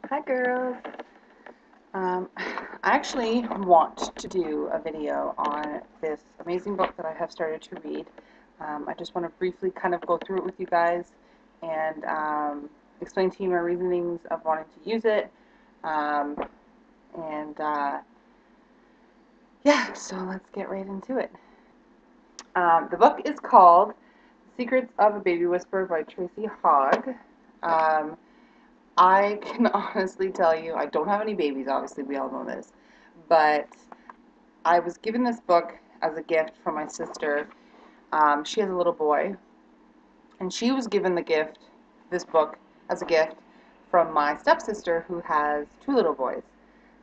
Hi girls. I actually want to do a video on this amazing book that I have started to read. I just want to briefly kind of go through it with you guys and explain to you my reasonings of wanting to use it. Um, and yeah, so let's get right into it. The book is called Secrets of a Baby Whisperer by Tracey Hobb. Um, I can honestly tell you, I don't have any babies, obviously, we all know this, but I was given this book as a gift from my sister. She has a little boy, and she was given this book, as a gift from my stepsister, who has two little boys.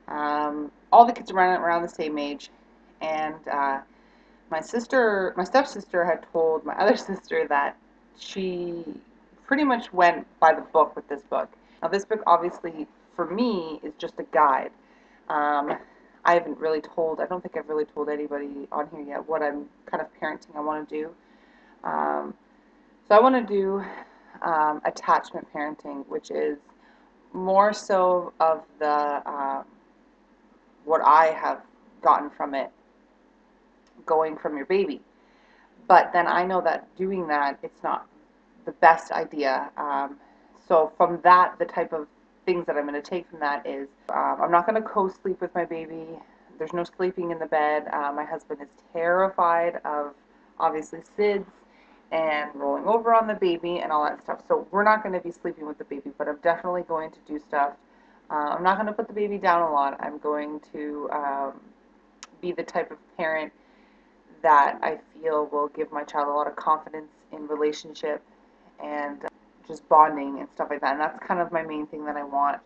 All the kids around the same age, and my stepsister had told my other sister that she pretty much went by the book with this book. Now, this book, obviously, for me, is just a guide. Um, I don't think I've really told anybody on here yet what I'm kind of parenting I want to do. Um, so I want to do attachment parenting, which is more so of the what I have gotten from it, going from your baby. But then I know that doing that, it's not the best idea. So from that, the type of things that I'm going to take from that is I'm not going to co-sleep with my baby. There's no sleeping in the bed. My husband is terrified of, obviously, SIDS and rolling over on the baby and all that stuff. So we're not going to be sleeping with the baby, but I'm definitely going to do stuff. I'm not going to put the baby down a lot. I'm going to be the type of parent that I feel will give my child a lot of confidence in relationship and just bonding and stuff like that. And that's kind of my main thing that I want.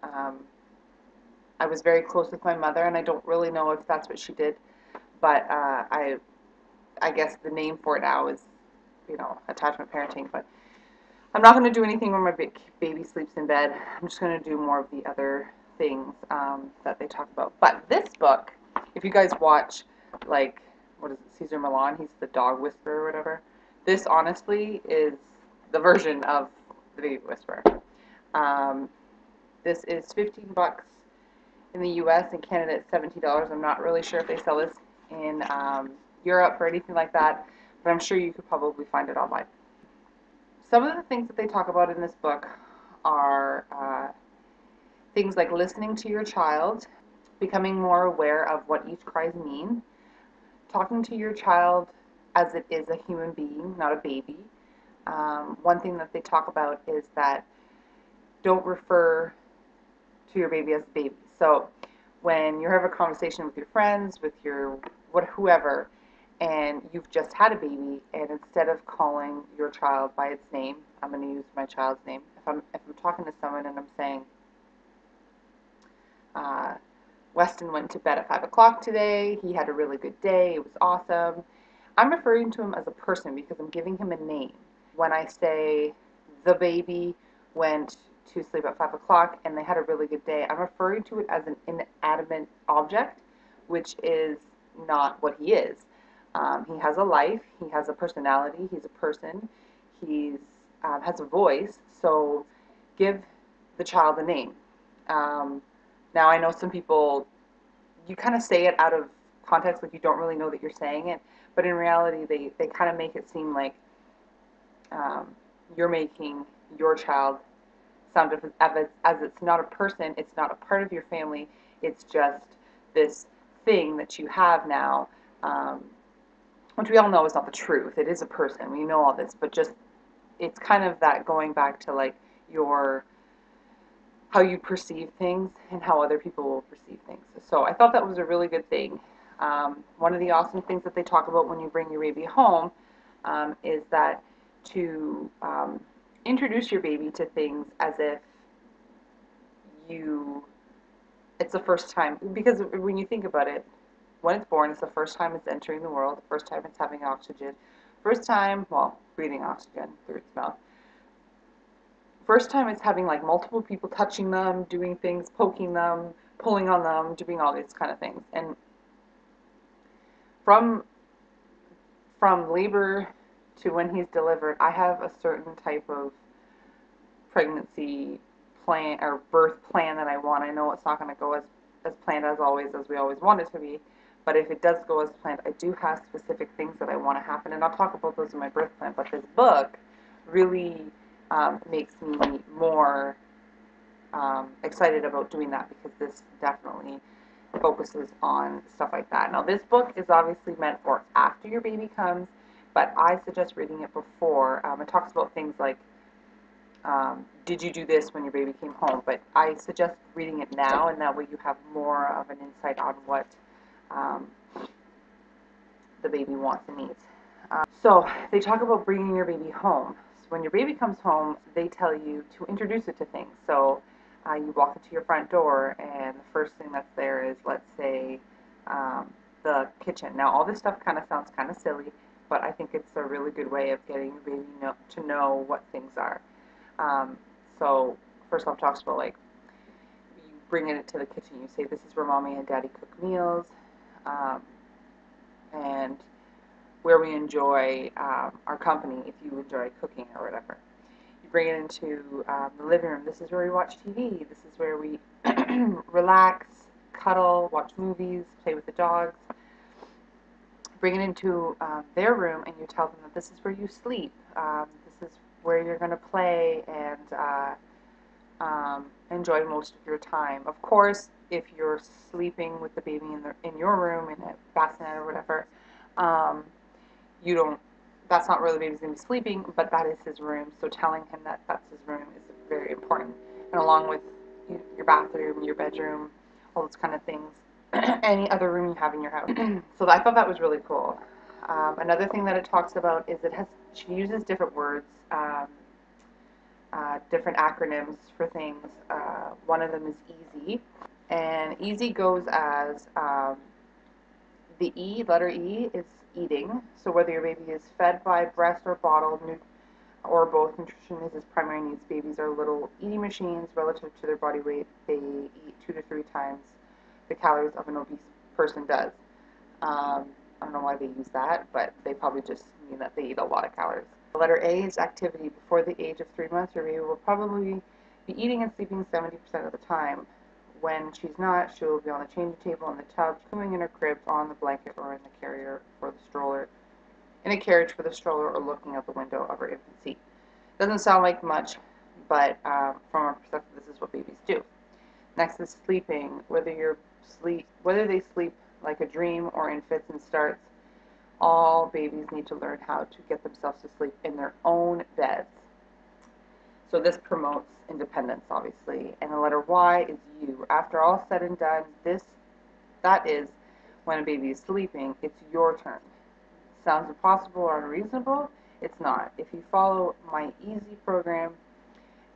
I was very close with my mother, and I don't really know if that's what she did, but I guess the name for it now is, attachment parenting. But I'm not going to do anything where my baby sleeps in bed. I'm just going to do more of the other things that they talk about. But this book, if you guys watch, like, what is it, Caesar Milan, he's the dog whisperer or whatever. This, honestly, is the version of the baby whisperer. Um, this is 15 bucks in the U.S. and Canada it's $17. I'm not really sure if they sell this in Europe or anything like that, but I'm sure you could probably find it online. Some of the things that they talk about in this book are things like listening to your child, becoming more aware of what each cries mean, talking to your child as it is a human being, not a baby. One thing that they talk about is that don't refer to your baby as a baby. So when you have a conversation with your friends, with your whoever, and you've just had a baby, and instead of calling your child by its name, I'm going to use my child's name. If I'm talking to someone and I'm saying, Weston went to bed at 5 o'clock today, he had a really good day, it was awesome, I'm referring to him as a person because I'm giving him a name. When I say the baby went to sleep at 5 o'clock and they had a really good day, I'm referring to it as an inanimate object, which is not what he is. He has a life, he has a personality, he's a person, he has a voice, so give the child a name. Now, I know some people, you kind of say it out of context, like you don't really know that you're saying it, but in reality, they kind of make it seem like you're making your child sound as it's not a person, it's not a part of your family, it's just this thing that you have now, which we all know is not the truth. It is a person, we know all this, but just, it's kind of that going back to like how you perceive things and how other people will perceive things. So I thought that was a really good thing. One of the awesome things that they talk about when you bring your baby home is that to introduce your baby to things as if it's the first time, because when you think about it, when it's born, it's the first time it's entering the world, the first time it's having oxygen, first time, well, breathing oxygen through its mouth, first time it's having like multiple people touching them, doing things, poking them, pulling on them, doing all these kind of things. And from labor to when he's delivered, I have a certain type of pregnancy plan or birth plan that I want. I know it's not going to go as planned as always, as we always want it to be. But if it does go as planned, I do have specific things that I want to happen, and I'll talk about those in my birth plan. But this book really makes me more excited about doing that, because this definitely focuses on stuff like that. Now, this book is obviously meant for after your baby comes, but I suggest reading it before. It talks about things like, did you do this when your baby came home? But I suggest reading it now, and that way you have more of an insight on what um, the baby wants and needs. So they talk about bringing your baby home. So when your baby comes home, they tell you to introduce it to things. So you walk into your front door, and the first thing that's there is, let's say, the kitchen. Now, all this stuff kind of sounds kind of silly, but I think it's a really good way of getting your baby to know what things are. So first off, talks about, like, you bring it to the kitchen. You say, this is where mommy and daddy cook meals, and where we enjoy our company, if you enjoy cooking or whatever. You bring it into the living room. This is where we watch TV. This is where we relax, cuddle, watch movies, play with the dogs. Bring it into their room, and you tell them that this is where you sleep. This is where you're going to play and enjoy most of your time. Of course, if you're sleeping with the baby in your room in a bassinet or whatever, you don't. That's not where the baby's going to be sleeping, but that is his room. So telling him that that's his room is very important, and along with your bathroom, your bedroom, all those kind of things, any other room you have in your house. So I thought that was really cool. Another thing that it talks about is she uses different words. Different acronyms for things. One of them is EASY, and EASY goes as the E, letter E, is eating. So whether your baby is fed by breast or bottle, or both, nutrition is his primary needs. Babies are little eating machines. Relative to their body weight, they eat 2 to 3 times the calories of an obese person does. I don't know why they use that, but they probably just mean that they eat a lot of calories. The letter A is activity. Before the age of 3 months, your baby will probably be eating and sleeping 70% of the time. When she's not, she will be on the changing table, in the tub, swimming in her crib, on the blanket, or in the carrier for the stroller, in a carriage for the stroller, or looking out the window of her infant seat. Doesn't sound like much, but from our perspective, this is what babies do. Next is sleeping. Whether they sleep like a dream or in fits and starts, all babies need to learn how to get themselves to sleep in their own beds. So this promotes independence, obviously. And the letter Y is you. After all said and done, that is when a baby is sleeping, it's your turn. Sounds impossible or unreasonable? It's not. If you follow my easy program,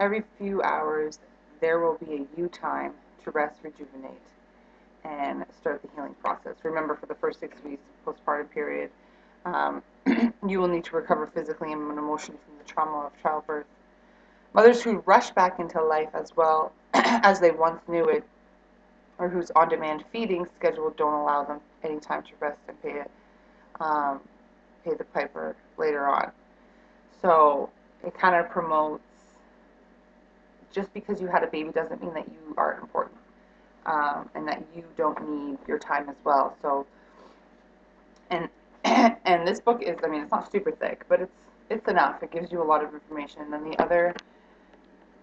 every few hours there will be a you time to rest, rejuvenate, and start the healing process. Remember, for the first 6 weeks of postpartum period, you will need to recover physically and emotionally from the trauma of childbirth. Mothers who rush back into life as well as they once knew it, or whose on-demand feeding schedule don't allow them any time to rest and pay the piper later on. So it kind of promotes, just because you had a baby doesn't mean that you aren't important, and that you don't need your time as well. So, and and this book is, I mean, it's not super thick, but it's enough. It gives you a lot of information. And then the other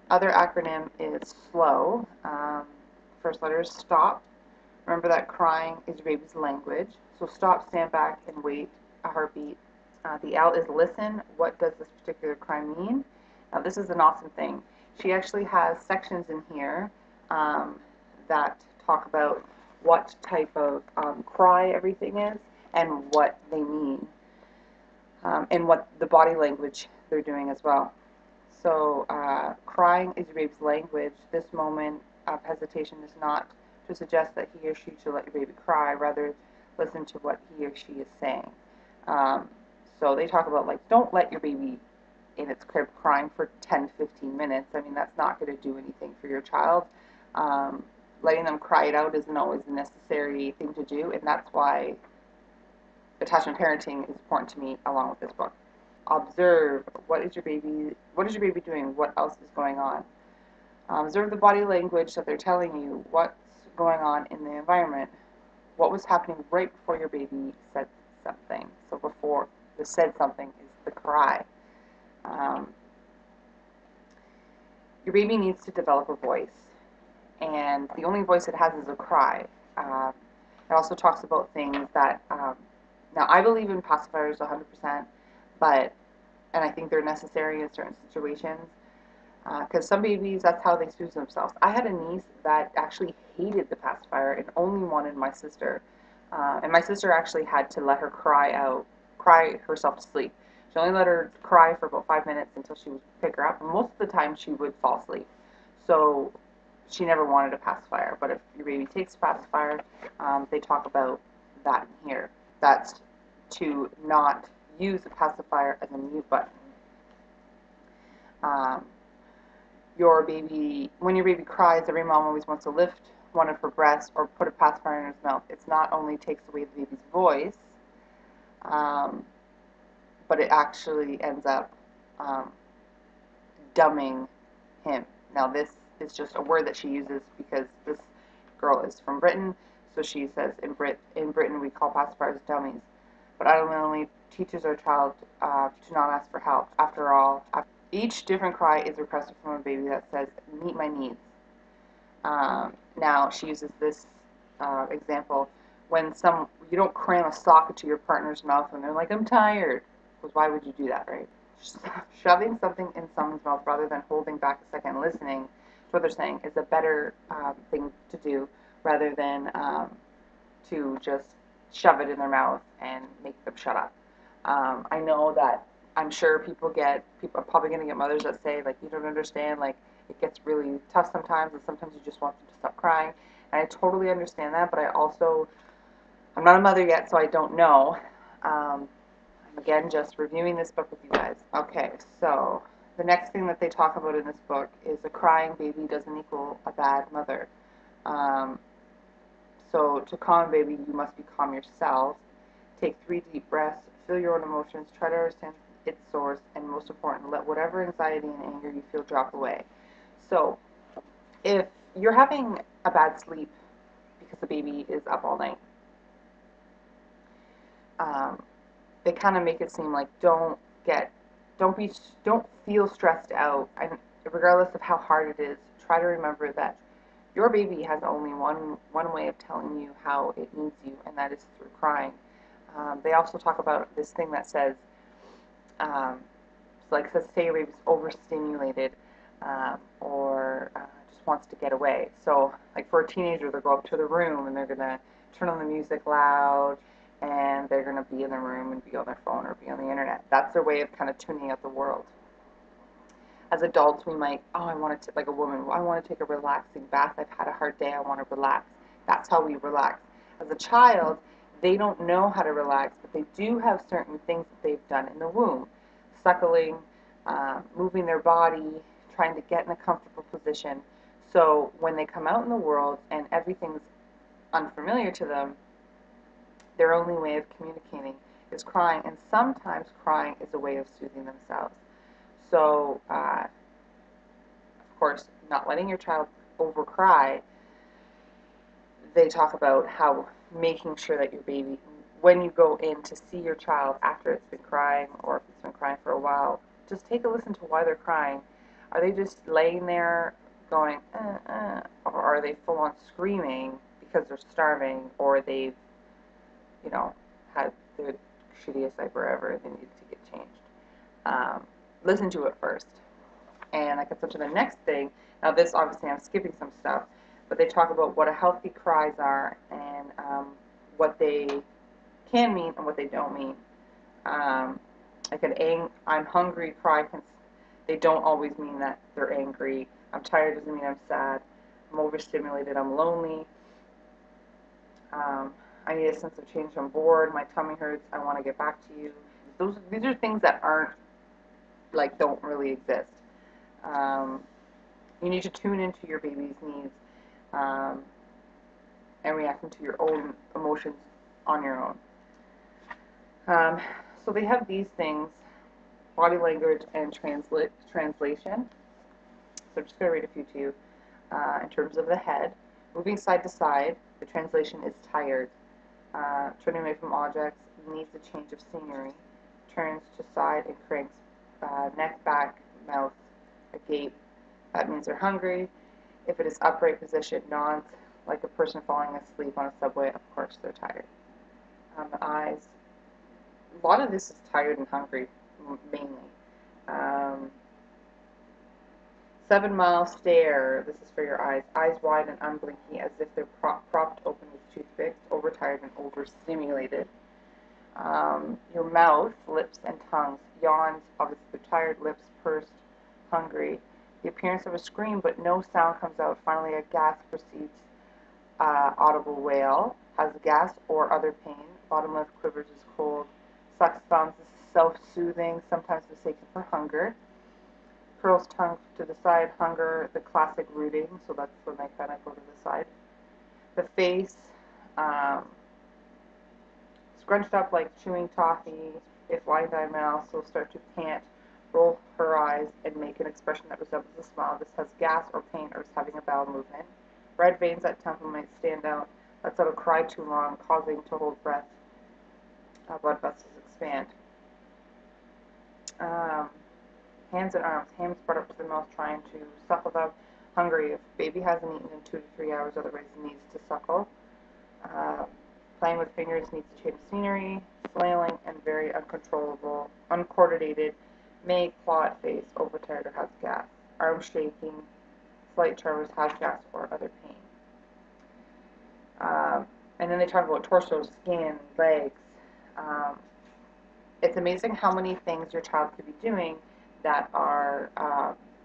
acronym is SLOW. First letter is stop. Remember that crying is your baby's language. So stop, stand back, and wait a heartbeat. The L is listen. What does this particular cry mean? Now, this is an awesome thing. She actually has sections in here that talk about what type of cry everything is, and what they mean, and what the body language they're doing as well. So crying is your baby's language. This moment of hesitation is not to suggest that he or she should let your baby cry. Rather, listen to what he or she is saying. So they talk about, like, don't let your baby in its crib crying for 10, 15 minutes. I mean, that's not going to do anything for your child. Letting them cry it out isn't always a necessary thing to do, and that's why attachment parenting is important to me, along with this book. Observe. What is your baby doing? What else is going on? Observe the body language that they're telling you, what's going on in the environment, what was happening right before your baby said something. So before the said something is the cry. Um, your baby needs to develop a voice, and the only voice it has is a cry. It also talks about things that, now I believe in pacifiers 100%, but, and I think they're necessary in certain situations, because some babies, that's how they soothe themselves. I had a niece that actually hated the pacifier and only wanted my sister. And my sister actually had to let her cry herself to sleep. She only let her cry for about 5 minutes until she would pick her up. And most of the time she would fall asleep. So she never wanted a pacifier. But if your baby takes a pacifier, they talk about that in here. That's to not use a pacifier as a mute button. When your baby cries, every mom always wants to lift one of her breasts or put a pacifier in his mouth. It's not only takes away the baby's voice, but it actually ends up dumbing him. Now, this is just a word that she uses because this girl is from Britain, so she says in Britain we call pacifiers dummies. But ultimately teaches our child to not ask for help. After all, each different cry is requested from a baby that says, meet my needs. Now, she uses this example when you don't cram a sock into your partner's mouth when they're like, I'm tired. Because why would you do that, right? Shoving something in someone's mouth rather than holding back a second and listening to what they're saying is a better thing to do rather than to just shove it in their mouth and make them shut up. I know that I'm sure people are probably going to get mothers that say, like, you don't understand, like, it gets really tough sometimes, and sometimes you just want them to stop crying. And I totally understand that, but I'm not a mother yet, so I don't know. I'm, again, just reviewing this book with you guys. Okay, so the next thing that they talk about in this book is a crying baby doesn't equal a bad mother. So to calm a baby, you must be calm yourself. Take 3 deep breaths, feel your own emotions, try to understand its source, and most important, let whatever anxiety and anger you feel drop away. So if you're having a bad sleep because the baby is up all night, they kind of make it seem like don't feel stressed out, and regardless of how hard it is, try to remember that your baby has only one way of telling you how it needs you, and that is through crying. They also talk about this thing that says, say your baby's overstimulated, or just wants to get away. So, like for a teenager, they'll go up to the room and they're gonna turn on the music loud, and they're gonna be in their room and be on their phone or be on the internet. That's their way of kind of tuning out the world. As adults, we might, I want to, like a woman, I want to take a relaxing bath. I've had a hard day. I want to relax. That's how we relax. As a child, they don't know how to relax, but they do have certain things that they've done in the womb. Suckling, moving their body, trying to get in a comfortable position. So when they come out in the world and everything's unfamiliar to them, their only way of communicating is crying, and sometimes crying is a way of soothing themselves. So, of course, not letting your child overcry, they talk about how making sure that your baby, when you go in to see your child after it's been crying or if it's been crying for a while, just take a listen to why they're crying. Are they just laying there going, or are they full on screaming because they're starving, or they've, had the shittiest diaper ever and they need to get changed? Listen to it first. And I get to the next thing. Now this, obviously, I'm skipping some stuff, but they talk about what a healthy cries are and what they can mean and what they don't mean. Like I'm hungry cry, they don't always mean that they're angry. I'm tired doesn't mean I'm sad. I'm overstimulated, I'm lonely. I need a sense of change, I'm bored, my tummy hurts, I want to get back to you. These are things that don't really exist. You need to tune into your baby's needs and reacting to your own emotions on your own. So they have these things, body language and translation. So I'm just going to read a few to you. In terms of the head, moving side to side, the translation is tired. Turning away from objects, needs a change of scenery. Turns to side and cranks neck, back, mouth, agape. That means they're hungry. If it is upright position, nods like a person falling asleep on a subway. Of course, they're tired. The eyes. A lot of this is tired and hungry, mainly. Um, 7 mile stare. This is for your eyes. Eyes wide and unblinking as if they're propped open with toothpicks. Overtired and overstimulated. Your mouth, lips, and tongues. Yawns. Obviously, they're tired. Lips pursed. Hungry. The appearance of a scream, but no sound comes out. Finally, a gasp precedes audible wail. Has gas or other pain. Bottom lip quivers is cold. Sucks thumbs. This is self-soothing, sometimes mistaken for hunger. Curls tongue to the side. Hunger, the classic rooting. So that's when they kind of go to the side. The face, scrunched up like chewing toffee. If lying down mouth, so start to pant, roll her eyes, and make an expression that resembles a smile. This has gas or pain or is having a bowel movement. Red veins at temple might stand out. Lets out a cry too long, causing to hold breath. Blood vessels expand. Hands and arms. Hands brought up to the mouth, trying to suckle them. Hungry. If baby hasn't eaten in 2 to 3 hours, otherwise needs to suckle. Playing with fingers, needs to change scenery. Flailing and very uncontrollable. Uncoordinated. May plot face. Overtired or has gas. Arms shaking. Slight tremors, has gas or other pain. And then they talk about torso, skin, legs. It's amazing how many things your child could be doing that are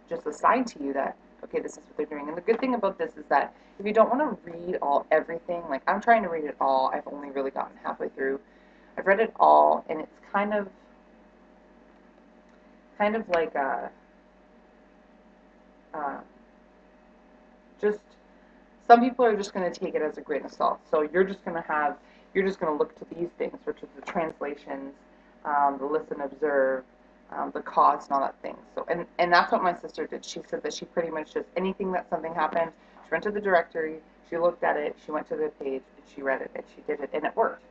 just assigned to you that, okay, this is what they're doing. And the good thing about this is that if you don't want to read everything, like I'm trying to read it all, I've only really gotten halfway through. I've read it all, and it's kind of like just some people are just going to take it as a grain of salt. So you're just going to look to these things, which are the translations, the listen, observe, the cause, and all that thing. So and that's what my sister did. She said that she pretty much just anything that something happened, she went to the directory, she looked at it, she went to the page, and she read it, and she did it, and it worked.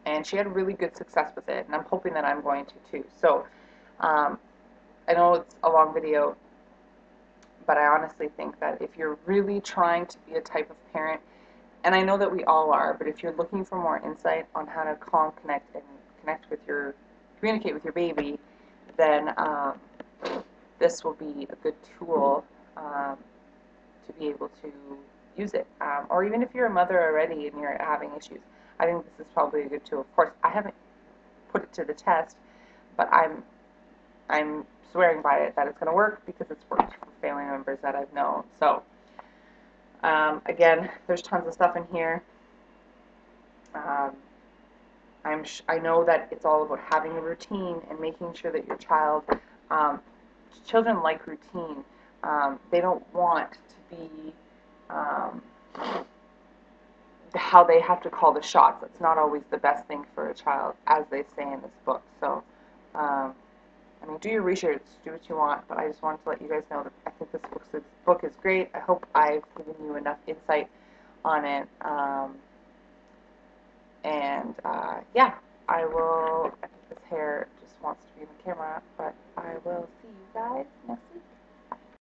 And she had really good success with it, and I'm hoping that I'm going to too. So I know it's a long video, but I honestly think that if you're really trying to be a type of parent, and I know that we all are, but if you're looking for more insight on how to calm, connect, and communicate with your baby, then this will be a good tool to be able to use it. Or even if you're a mother already and you're having issues, I think this is probably a good tool. Of course, I haven't put it to the test, but I'm swearing by it that it's going to work because it's worked for family members that I've known. So, again, there's tons of stuff in here. I know that it's all about having a routine and making sure that your children like routine. They don't want to be how they have to call the shots. That's not always the best thing for a child, as they say in this book. So, I mean, do your research, do what you want, but I just wanted to let you guys know that I think this book is great. I hope I've given you enough insight on it. Yeah, I think this hair just wants to be in the camera, but I will see you guys next week.